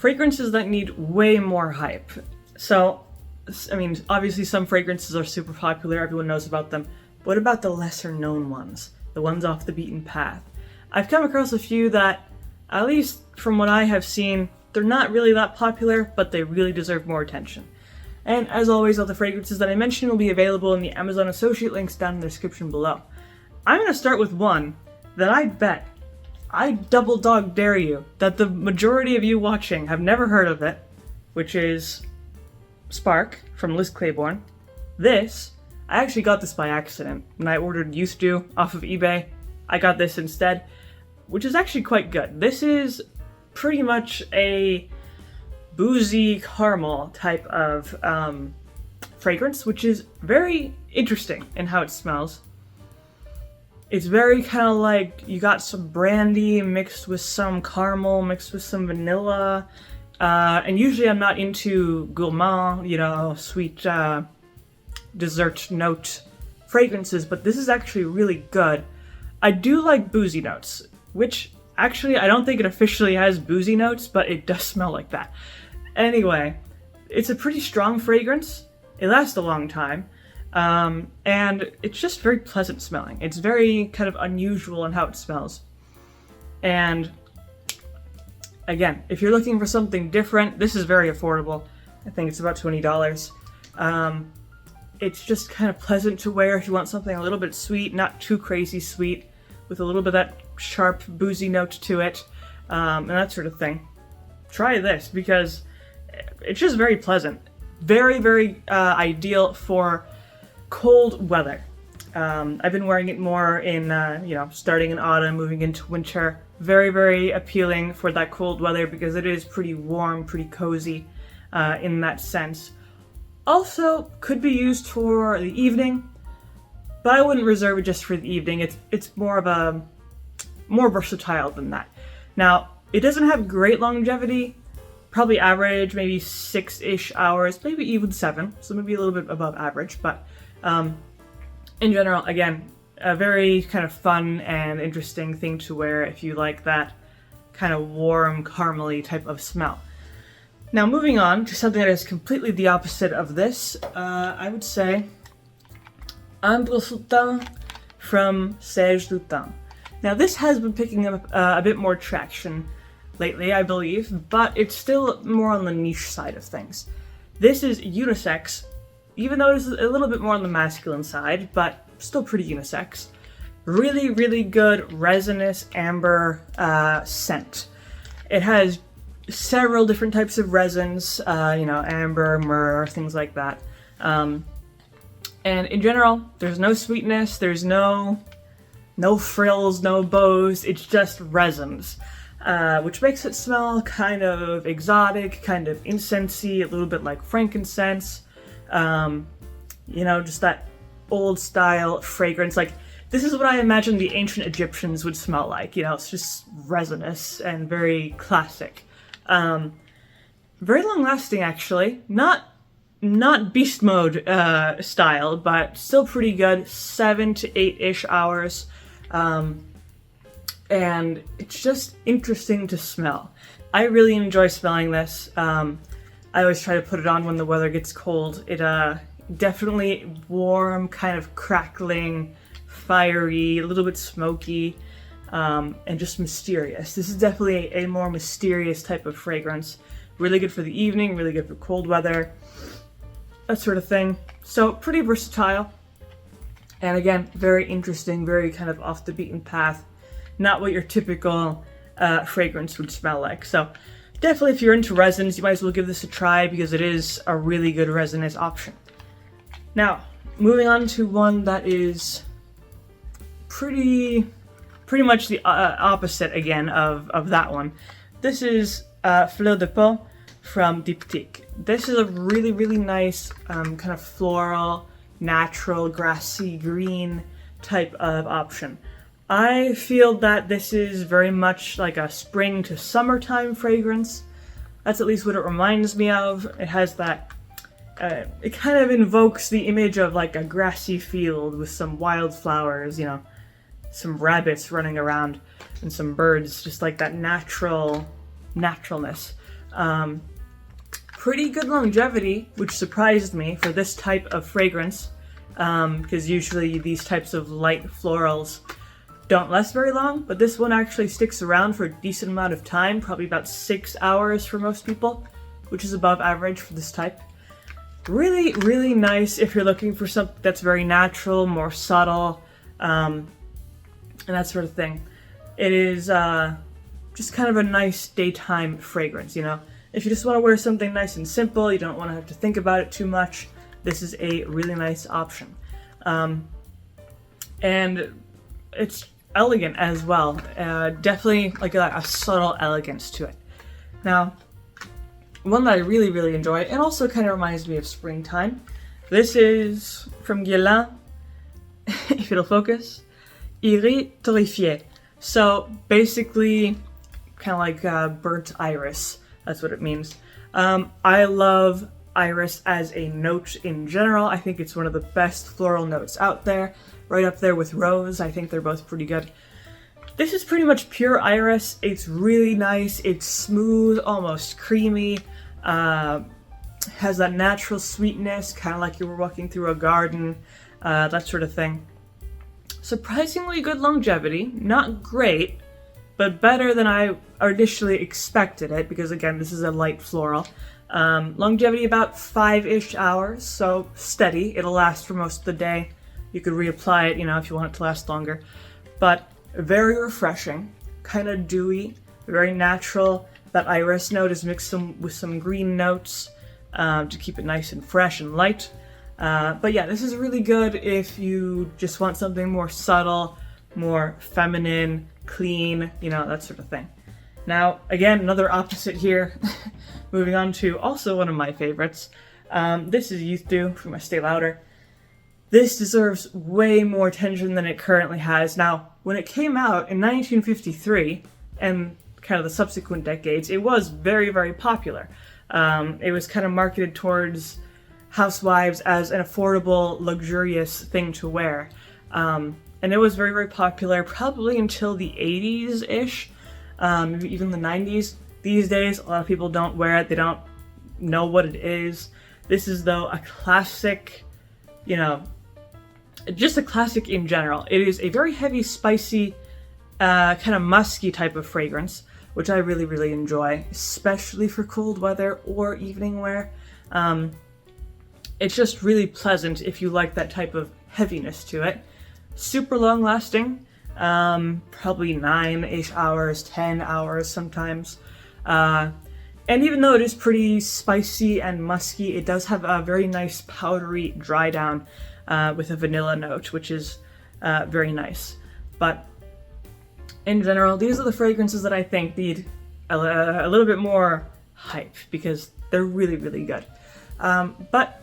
fragrances that need way more hype. So, I mean, obviously some fragrances are super popular, everyone knows about them. What about the lesser known ones? The ones off the beaten path? I've come across a few that, at least from what I have seen, they're not really that popular, but they really deserve more attention. And as always, all the fragrances that I mentioned will be available in the Amazon associate links down in the description below. I'm going to start with one that I double dog dare you, that the majority of you watching have never heard of it, which is Spark from Liz Claiborne. This, I actually got this by accident. When I ordered Youth Dew off of eBay, I got this instead, which is actually quite good. This is pretty much a boozy caramel type of fragrance, which is very interesting in how it smells. It's very kind of like you got some brandy mixed with some caramel, mixed with some vanilla. And usually I'm not into gourmand, you know, sweet dessert note fragrances, but this is actually really good. I do like boozy notes, which actually I don't think it officially has boozy notes, but it does smell like that. Anyway, it's a pretty strong fragrance. It lasts a long time. And it's just very pleasant smelling. It's very kind of unusual in how it smells. And again, if you're looking for something different, this is very affordable. I think it's about $20. It's just kind of pleasant to wear if you want something a little bit sweet, not too crazy sweet, with a little bit of that sharp, boozy note to it, and that sort of thing. Try this because it's just very pleasant. Very, very ideal for cold weather. I've been wearing it more in, starting in autumn, moving into winter. Very, very appealing for that cold weather because it is pretty warm, pretty cozy in that sense. Also, could be used for the evening, but I wouldn't reserve it just for the evening. It's more versatile than that. Now, it doesn't have great longevity. Probably average, maybe 6-ish hours, maybe even 7, so maybe a little bit above average, but in general, again, a very kind of fun and interesting thing to wear if you like that kind of warm, caramely type of smell. Now, moving on to something that is completely the opposite of this, I would say Ambre Sultan from Serge Lutens. Now, this has been picking up a bit more traction lately, I believe, but it's still more on the niche side of things. This is unisex, even though it's a little bit more on the masculine side, but still pretty unisex. Really, really good resinous amber scent. It has several different types of resins, amber, myrrh, things like that. And in general, there's no sweetness, there's no frills, no bows, it's just resins. Which makes it smell kind of exotic, kind of incensey, a little bit like frankincense. Just that old style fragrance. Like, this is what I imagine the ancient Egyptians would smell like. It's just resinous and very classic. Very long lasting, actually. Not beast mode style, but still pretty good. 7 to 8-ish hours. And it's just interesting to smell. I really enjoy smelling this. I always try to put it on when the weather gets cold. It definitely warm, kind of crackling, fiery, a little bit smoky, and just mysterious. This is definitely a more mysterious type of fragrance. Really good for the evening, really good for cold weather, that sort of thing. So pretty versatile. And again, very interesting, very kind of off the beaten path. Not what your typical fragrance would smell like. So definitely if you're into resins, you might as well give this a try because it is a really good resinous option. Now, moving on to one that is pretty much the opposite again of that one. This is Fleur de Peau from Diptyque. This is a really, really nice kind of floral, natural, grassy, green type of option. I feel that this is very much like a spring to summertime fragrance. That's at least what it reminds me of. It has that, it kind of invokes the image of like a grassy field with some wildflowers, some rabbits running around and some birds, just like that naturalness. Pretty good longevity, which surprised me for this type of fragrance, because usually these types of light florals don't last very long, but this one actually sticks around for a decent amount of time, probably about 6 hours for most people, which is above average for this type. Really, really nice if you're looking for something that's very natural, more subtle, and that sort of thing. It is just kind of a nice daytime fragrance, you know? If you just want to wear something nice and simple, you don't want to have to think about it too much, this is a really nice option. And it's elegant as well. Definitely like a subtle elegance to it. Now, one that I really, really enjoy, and also kind of reminds me of springtime. This is from Guerlain, if it'll focus, Iris Torréfié. So basically, kind of like burnt iris. That's what it means. I love iris as a note in general. I think it's one of the best floral notes out there. Right up there with rose. I think they're both pretty good. This is pretty much pure iris. It's really nice. It's smooth, almost creamy. Has that natural sweetness, kind of like you were walking through a garden, that sort of thing. Surprisingly good longevity. Not great, but better than I initially expected it, because again, this is a light floral. Longevity about 5-ish hours, so steady. It'll last for most of the day. You could reapply it, you know, if you want it to last longer. But very refreshing, kind of dewy, very natural. That iris note is mixed with some green notes to keep it nice and fresh and light. But yeah, this is really good if you just want something more subtle, more feminine, clean, you know, that sort of thing. Now, again, another opposite here. Moving on to also one of my favorites. This is Youth Dew from Estee Lauder. This deserves way more attention than it currently has. Now, when it came out in 1953, and kind of the subsequent decades, it was very, very popular. It was kind of marketed towards housewives as an affordable, luxurious thing to wear. And it was very, very popular probably until the 80s-ish, even the 90s. These days, a lot of people don't wear it. They don't know what it is. This is, though, a classic, you know, just a classic in general. It is a very heavy, spicy, kind of musky type of fragrance, which I really, really enjoy, especially for cold weather or evening wear. It's just really pleasant if you like that type of heaviness to it. Super long lasting, probably 9-ish hours, 10 hours sometimes. And even though it is pretty spicy and musky, it does have a very nice powdery dry down with a vanilla note, which is very nice. But in general, these are the fragrances that I think need a little bit more hype, because they're really, really good. But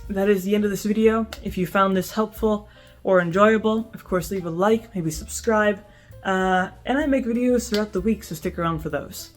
that is the end of this video. If you found this helpful or enjoyable, of course leave a like, maybe subscribe, and I make videos throughout the week, so stick around for those.